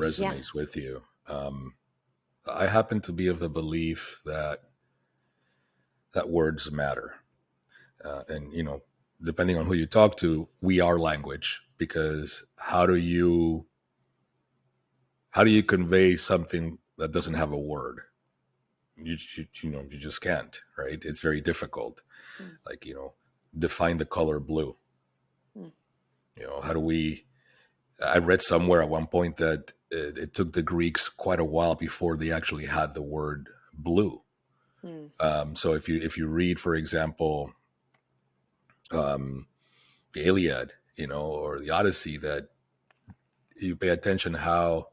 Yeah. resonates with you. I happen to be of the belief that words matter, and depending on who you talk to, we are language. Because how do you convey something that doesn't have a word? You just can't, right? It's very difficult. Mm, Like, define the color blue. mm, How do we? I read somewhere at one point that it took the Greeks quite a while before they actually had the word blue. mm. So if you read, for example, um, the Iliad, or the Odyssey, that you pay attention how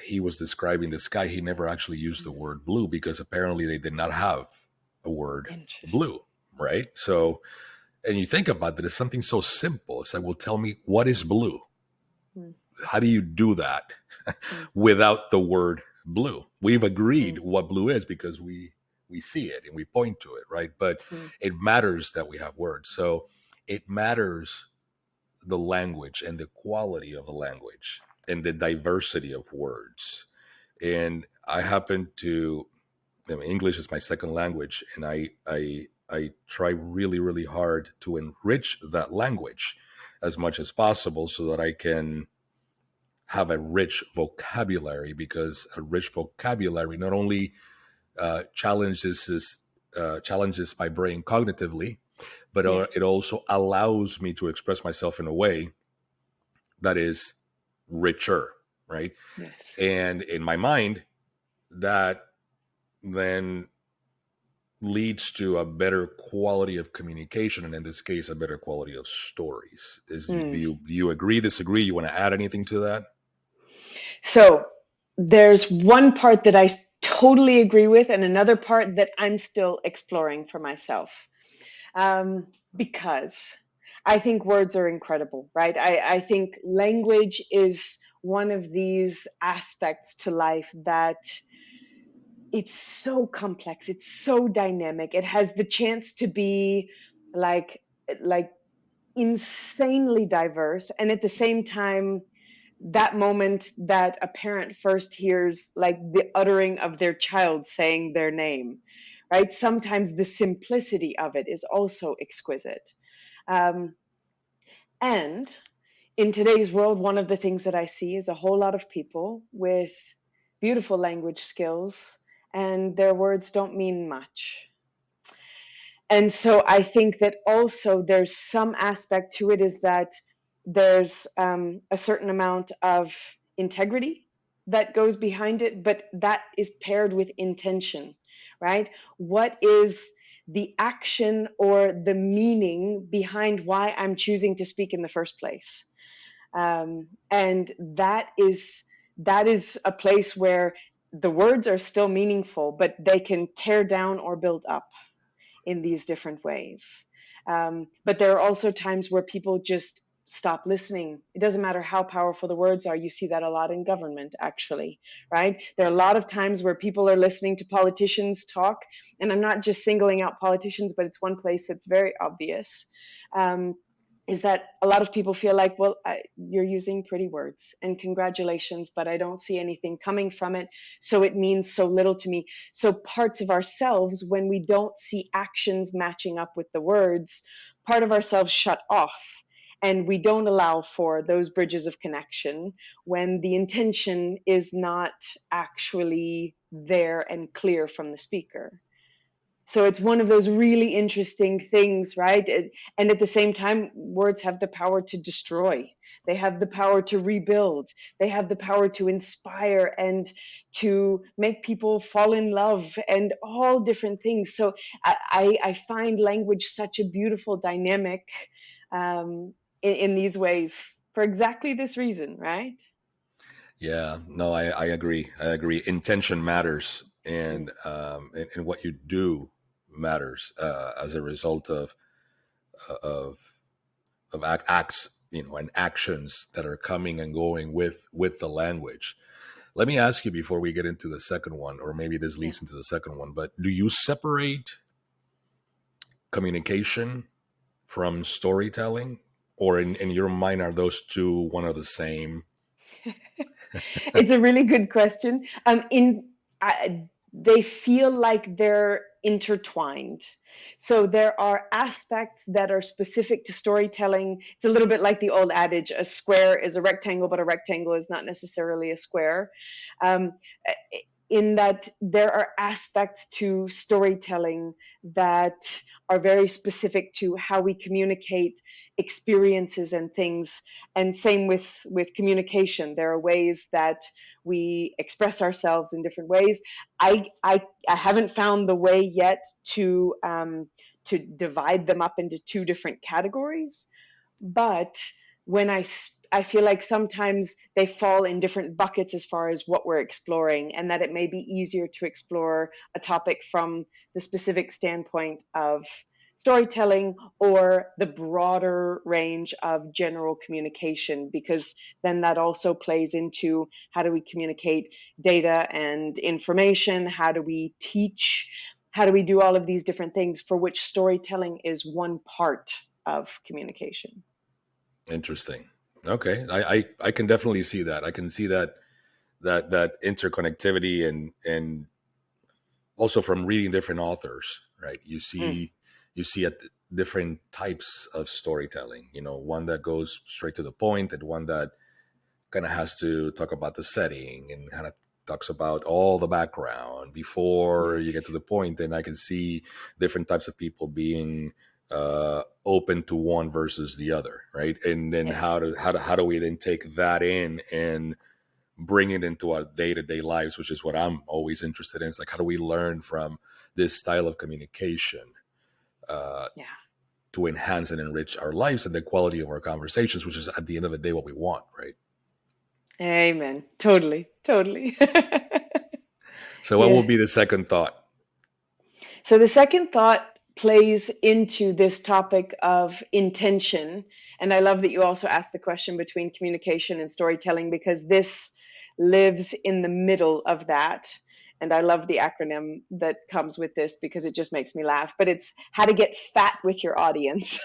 he was describing the sky. He never actually used the word blue because apparently they did not have a word Interesting. blue, right? So, and you think about that, it's something so simple. It's like, well, tell me, what is blue? Mm, How do you do that mm, without the word blue? We've agreed mm, what blue is because we see it and we point to it, right? But mm. it matters that we have words. So it matters the language and the quality of the language and the diversity of words. And I happen to, English is my second language, and I try really, really hard to enrich that language as much as possible so that I can have a rich vocabulary, because a rich vocabulary not only challenges my brain cognitively, but Yes. it also allows me to express myself in a way that is richer, right? Yes. And in my mind, that then leads to a better quality of communication, and in this case, a better quality of stories. Do Mm. you agree, disagree? You want to add anything to that? So there's one part that I totally agree with, and another part that I'm still exploring for myself. Because I think words are incredible, right? I think language is one of these aspects to life that it's so complex, it's so dynamic. It has the chance to be like like insanely diverse, and at the same time, that moment that a parent first hears like the uttering of their child saying their name, right? Sometimes the simplicity of it is also exquisite. um, and in today's world, one of the things that I see is a whole lot of people with beautiful language skills, and their words don't mean much. And so I think that also there's some aspect to it, is that there's a certain amount of integrity that goes behind it, but that is paired with intention, right? What is the action or the meaning behind why I'm choosing to speak in the first place? And that is a place where the words are still meaningful, but they can tear down or build up in these different ways. But there are also times where people just stop listening. It doesn't matter how powerful the words are. You see that a lot in government, actually, right? There are a lot of times where people are listening to politicians talk, and I'm not just singling out politicians, but it's one place that's very obvious. Um, is that a lot of people feel like, well, you're using pretty words and congratulations, but I don't see anything coming from it. So it means so little to me. So parts of ourselves, when we don't see actions matching up with the words, part of ourselves shut off. And we don't allow for those bridges of connection when the intention is not actually there and clear from the speaker. So it's one of those really interesting things, right? And at the same time, words have the power to destroy. They have the power to rebuild. They have the power to inspire and to make people fall in love and all different things. So I find language such a beautiful dynamic in these ways for exactly this reason, right? Yeah, no, I agree. I agree. Intention matters, Mm, and what you do matters as a result of acts, and actions that are coming and going with the language. Let me ask you before we get into the second one, or maybe this yeah. leads into the second one. But do you separate communication from storytelling, or in your mind are those two one of the same? It's a really good question. They feel like they're intertwined. So there are aspects that are specific to storytelling. It's a little bit like the old adage: a square is a rectangle, but a rectangle is not necessarily a square. Um, in that there are aspects to storytelling that are very specific to how we communicate experiences and things, and same with communication. There are ways that we express ourselves in different ways. I haven't found the way yet to divide them up into two different categories, but when I feel like sometimes they fall in different buckets as far as what we're exploring, and that it may be easier to explore a topic from the specific standpoint of storytelling or the broader range of general communication, because then that also plays into how do we communicate data and information, how do we teach, how do we do all of these different things, for which storytelling is one part of communication. Interesting. Okay, I can definitely see that. I can see that interconnectivity, and also from reading different authors, right? Mm, You see at different types of storytelling. You know, one that goes straight to the point, and one that kind of has to talk about the setting and kind of talks about all the background before yeah. you get to the point. And I can see different types of people being open to one versus the other, right? And then Yes. how do we then take that in and bring it into our day-to-day lives, which is what I'm always interested in. It's like, how do we learn from this style of communication uh, Yeah. to enhance and enrich our lives and the quality of our conversations, which is at the end of the day what we want, right? Amen. Totally. Totally. So what will Yeah. be the second thought? So the second thought plays into this topic of intention. And I love that you also asked the question between communication and storytelling, because this lives in the middle of that. And I love the acronym that comes with this because it just makes me laugh. But it's how to get fat with your audience.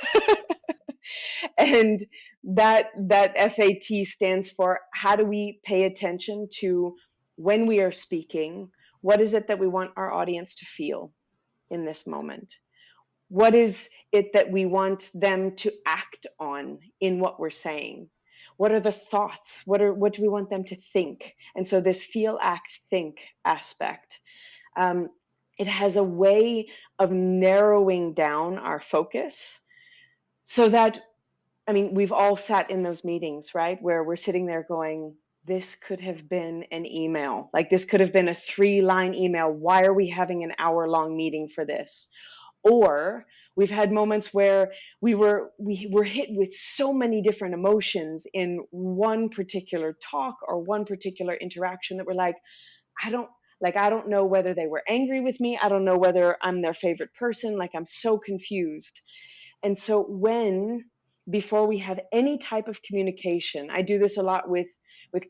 And that FAT stands for how do we pay attention to when we are speaking, what is it that we want our audience to feel in this moment? What is it that we want them to act on in what we're saying? What are the thoughts? What do we want them to think? And so this feel, act, think aspect, um, it has a way of narrowing down our focus, so that, I mean, we've all sat in those meetings, right? Where we're sitting there going, this could have been an email. Like, this could have been a 3-line email. Why are we having an hour-long meeting for this? Or we've had moments where we were hit with so many different emotions in one particular talk or one particular interaction that we're like, I don't I don't know whether they were angry with me. I don't know whether I'm their favorite person. Like, I'm so confused. And so when before we have any type of communication, I do this a lot with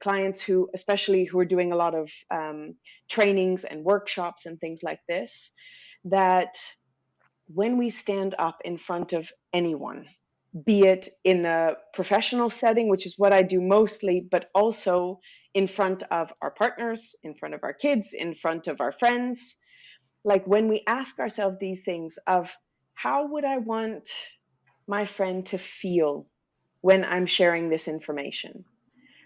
clients who, especially who are doing a lot of trainings and workshops and things like this, that when we stand up in front of anyone, be it in a professional setting, which is what I do mostly, but also in front of our partners, in front of our kids, in front of our friends, like when we ask ourselves these things of how would I want my friend to feel when I'm sharing this information,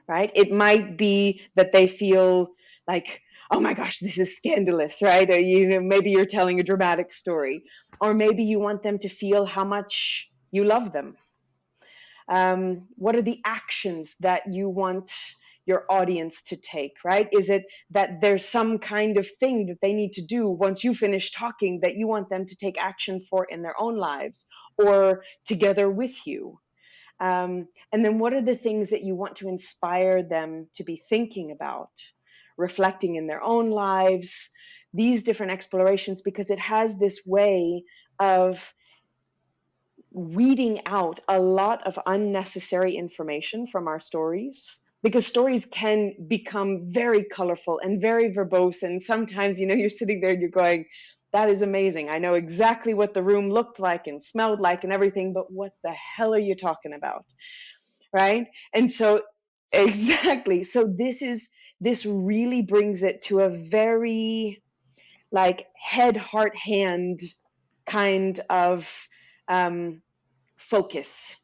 right? It might be that they feel like, oh my gosh, this is scandalous, right? Or maybe you're telling a dramatic story, or maybe you want them to feel how much you love them. What are the actions that you want your audience to take, right? Is it that there's some kind of thing that they need to do once you finish talking that you want them to take action for in their own lives or together with you? And then what are the things that you want to inspire them to be thinking about, reflecting in their own lives, these different explorations, because it has this way of weeding out a lot of unnecessary information from our stories, because stories can become very colorful and very verbose, and sometimes you're sitting there and you're going, that is amazing, I know exactly what the room looked like and smelled like and everything, but what the hell are you talking about, right? And so Exactly. So this really brings it to a very like head, heart, hand kind of um, focus.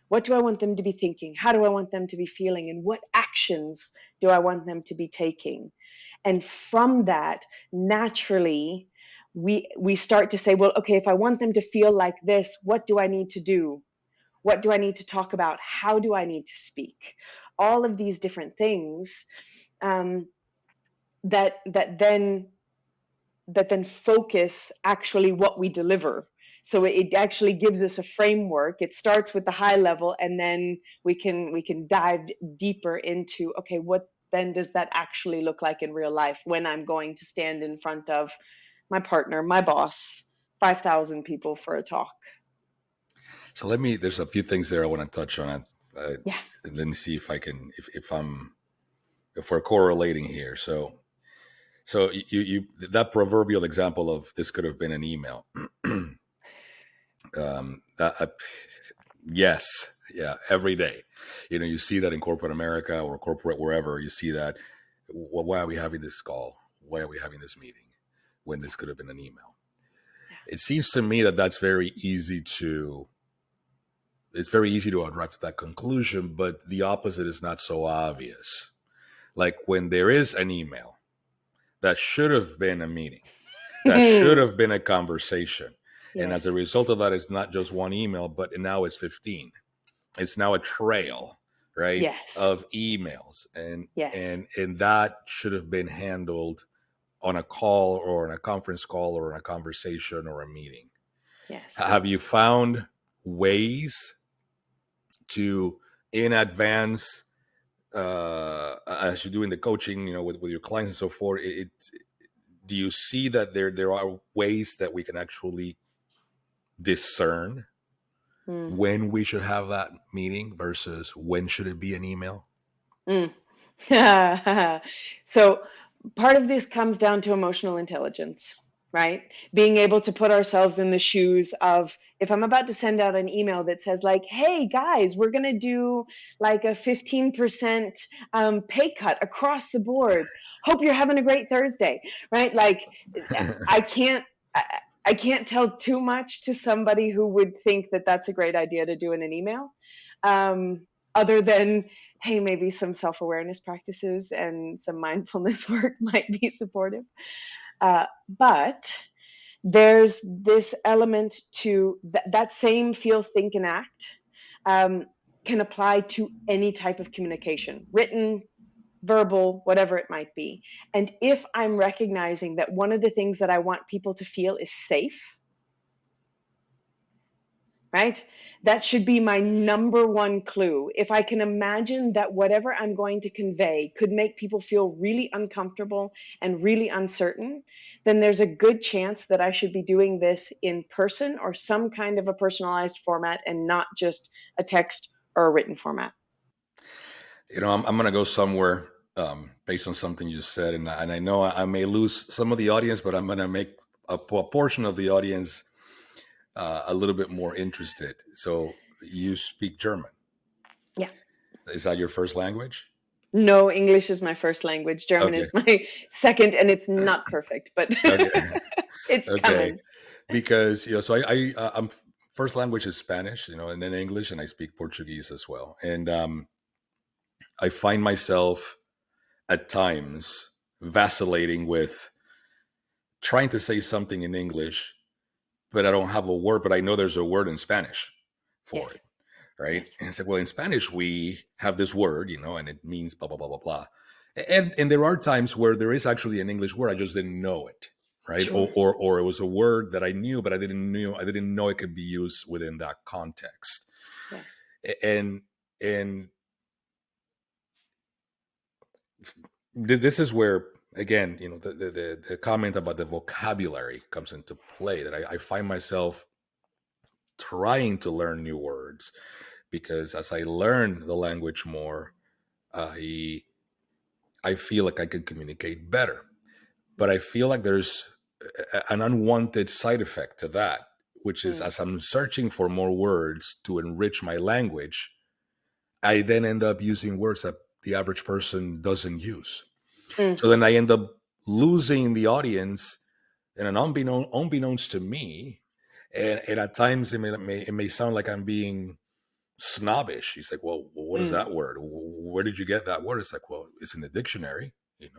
What do I want them to be thinking? How do I want them to be feeling? And what actions do I want them to be taking? And from that, naturally, we start to say, well, okay, if I want them to feel like this, what do I need to do? What do I need to talk about? How do I need to speak? All of these different things um, that that then focus actually what we deliver. So it actually gives us a framework. It starts with the high level, and then we can dive deeper into, okay, what then does that actually look like in real life when I'm going to stand in front of my partner, my boss, 5,000 people for a talk. So there's a few things there I want to touch on. Yeah. And then see if I can, if we're correlating here. So you that proverbial example of this could have been an email. That yes, yeah, every day. You see that in corporate America or corporate wherever. You see that. Why are we having this call? Why are we having this meeting when this could have been an email? Yeah. It seems to me that that's very easy to. It's very easy to arrive to that conclusion, but the opposite is not so obvious. Like when there is an email that should have been a meeting, that should have been a conversation. And as a Yes. result of that, it's not just one email, but now it's 15. It's now a trail, right, Yes. of emails. And Yes. and and that should have been handled on a call or on a conference call or in a conversation or a meeting. Yes. Have you found ways to in advance as you're doing the coaching, with your clients and so forth, do you see that there are ways that we can actually discern Mm. when we should have that meeting versus when should it be an email? Mm. So part of this comes down to emotional intelligence, right? Being able to put ourselves in the shoes of, if I'm about to send out an email that says like, hey guys, we're going to do like a 15% pay cut across the board. Hope you're having a great Thursday, right? Like I can't, I can't tell too much to somebody who would think that that's a great idea to do in an email. Other than, hey, maybe some self awareness practices and some mindfulness work might be supportive. But there's this element to that same feel, think, and act um, can apply to any type of communication, written, verbal, whatever it might be. And if I'm recognizing that one of the things that I want people to feel is safe, right? That should be my number one clue. If I can imagine that whatever I'm going to convey could make people feel really uncomfortable and really uncertain, then there's a good chance that I should be doing this in person or some kind of a personalized format and not just a text or a written format. I'm going to go somewhere based on something you said, and I know I may lose some of the audience, but I'm going to make a portion of the audience a little bit more interested. So you speak German. Yeah. Is that your first language? No, English is my first language. German Okay. is my second, and it's not perfect, but Okay. it's Okay. coming. Because so I'm first language is Spanish, and then English, and I speak Portuguese as well. And I find myself at times vacillating with trying to say something in English, but I don't have a word, but I know there's a word in Spanish Yes. for it, right? Yes. And I said, well, in Spanish we have this word, and it means blah blah blah blah blah. And there are times where there is actually an English word, I just didn't know it, right? Sure. Or it was a word that I knew, but I didn't know it could be used within that context. Yes. And this is where, again, the comment about the vocabulary comes into play, that I find myself trying to learn new words, because as I learn the language more, I I feel like I can communicate better. But I feel like there's an unwanted side effect to that, which is, Mm. as I'm searching for more words to enrich my language, I then end up using words that the average person doesn't use. Mm, So then I end up losing the audience, and an unbeknownst to me, and at times it may sound like I'm being snobbish. He's like, well, what is mm. that word? Where did you get that word? It's like, well, it's in the dictionary, and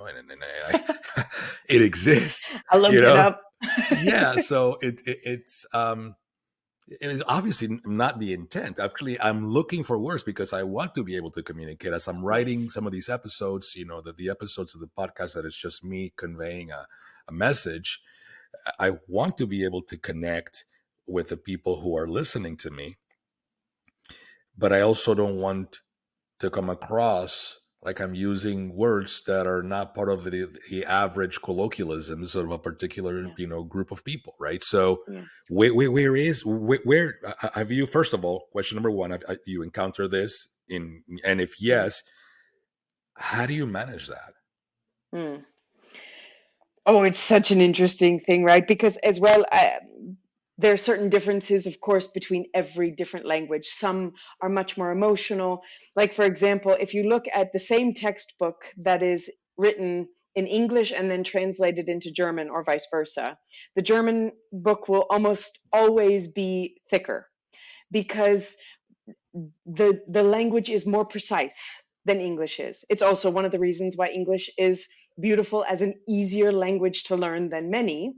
it exists, I'll you look it know? up. Yeah. So it is obviously not the intent. Actually, I'm looking for words because I want to be able to communicate as I'm writing Yes. some of these episodes, the episodes of the podcast that is just me conveying a message. I want to be able to connect with the people who are listening to me, but I also don't want to come across like I'm using words that are not part of the average colloquialisms of a particular Yeah. group of people, right? So Yeah. where have you, first of all, question number one, have you encounter this in, and if Mm, yes, how do you manage that? mm. Oh, it's such an interesting thing, right? Because as well, there are certain differences, of course, between every different language. Some are much more emotional. Like, for example, if you look at the same textbook that is written in English and then translated into German or vice versa, the German book will almost always be thicker because the language is more precise than English is. It's also one of the reasons why English is beautiful as an easier language to learn than many,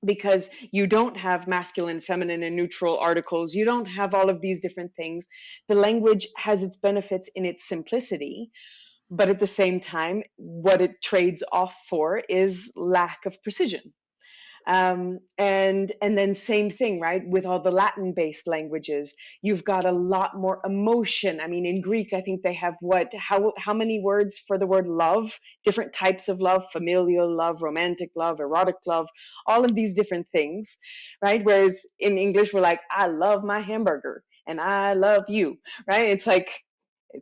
because you don't have masculine, feminine, and neutral articles. You don't have all of these different things. The language has its benefits in its simplicity, but at the same time, what it trades off for is lack of precision. And then same thing, right, with all the Latin based languages, you've got a lot more emotion. I mean, in Greek, I think they have how many words for the word love, different types of love, familial love, romantic love, erotic love, all of these different things, right? Whereas in English, we're like, I love my hamburger and I love you, right? It's like,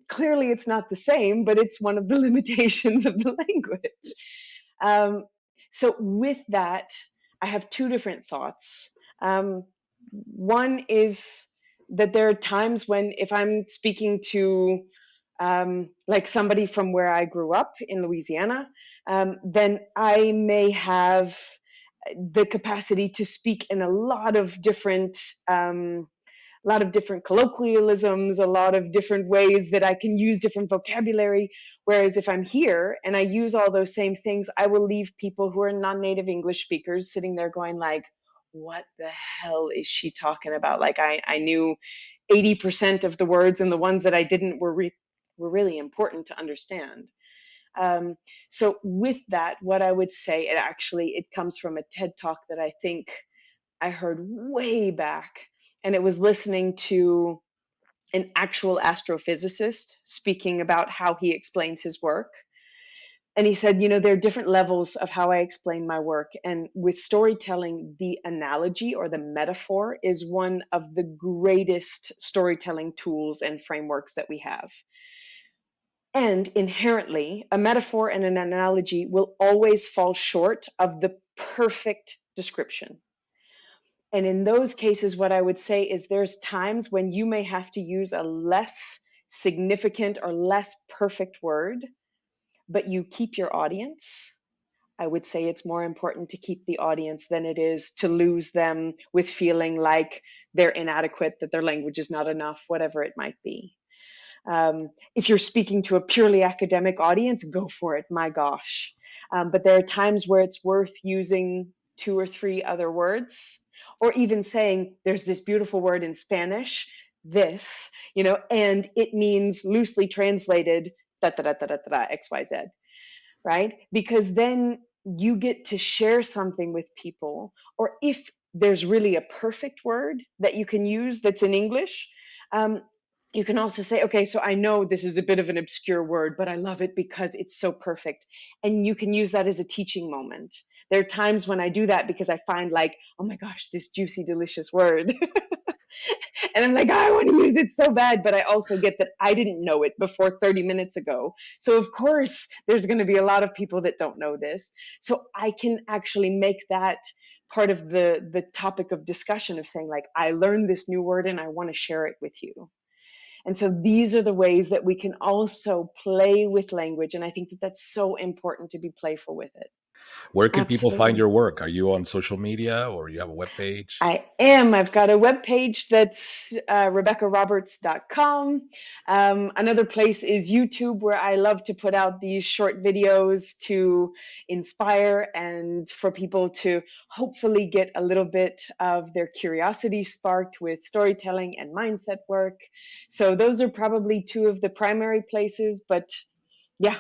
clearly it's not the same, but it's one of the limitations of the language. um, so with that, I have two different thoughts. One is that there are times when, if I'm speaking to like somebody from where I grew up in Louisiana, then I may have the capacity to speak in um, a lot of different colloquialisms, a lot of different ways that I can use different vocabulary. Whereas if I'm here and I use all those same things, I will leave people who are non-native English speakers sitting there going like, what the hell is she talking about? Like I knew 80% of the words, and the ones that I didn't were really important to understand. Um, so with that, what I would say, it comes from a TED talk that I think I heard way back, and it was listening to an actual astrophysicist speaking about how he explains his work. And he said, there are different levels of how I explain my work. And with storytelling, the analogy or the metaphor is one of the greatest storytelling tools and frameworks that we have. And inherently, a metaphor and an analogy will always fall short of the perfect description. And in those cases, what I would say is there's times when you may have to use a less significant or less perfect word, but you keep your audience. I would say it's more important to keep the audience than it is to lose them with feeling like they're inadequate, that their language is not enough, whatever it might be. If you're speaking to a purely academic audience, go for it, my gosh. But there are times where it's worth using two or three other words, or even saying, there's this beautiful word in Spanish, this, and it means loosely translated, da da da da da da, XYZ, right? Because then you get to share something with people. Or if there's really a perfect word that you can use that's in English, um, you can also say, okay, so I know this is a bit of an obscure word, but I love it because it's so perfect. And you can use that as a teaching moment. There are times when I do that because I find like, oh my gosh, this juicy, delicious word. And I'm like, I want to use it so bad, but I also get that I didn't know it before 30 minutes ago. So of course, there's going to be a lot of people that don't know this. So I can actually make that part of the topic of discussion of saying like, I learned this new word and I want to share it with you. And so these are the ways that we can also play with language. And I think that that's so important to be playful with it. Where can people find Absolutely. your work? Are you on social media or you have a web page? I am. I've got a web page that's rebeccaroberts.com. Another place is YouTube, where I love to put out these short videos to inspire and for people to hopefully get a little bit of their curiosity sparked with storytelling and mindset work. So those are probably two of the primary places, but yeah,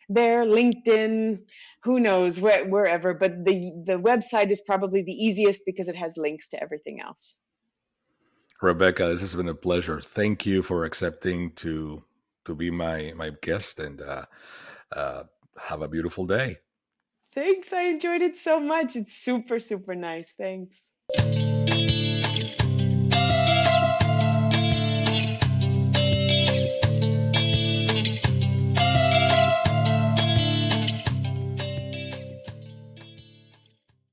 there, LinkedIn, who knows, wherever. But the website is probably the easiest because it has links to everything else. Rebecca, this has been a pleasure. Thank you for accepting to be my guest, and uh, have a beautiful day. Thanks, I enjoyed it so much. It's super, super nice. Thanks.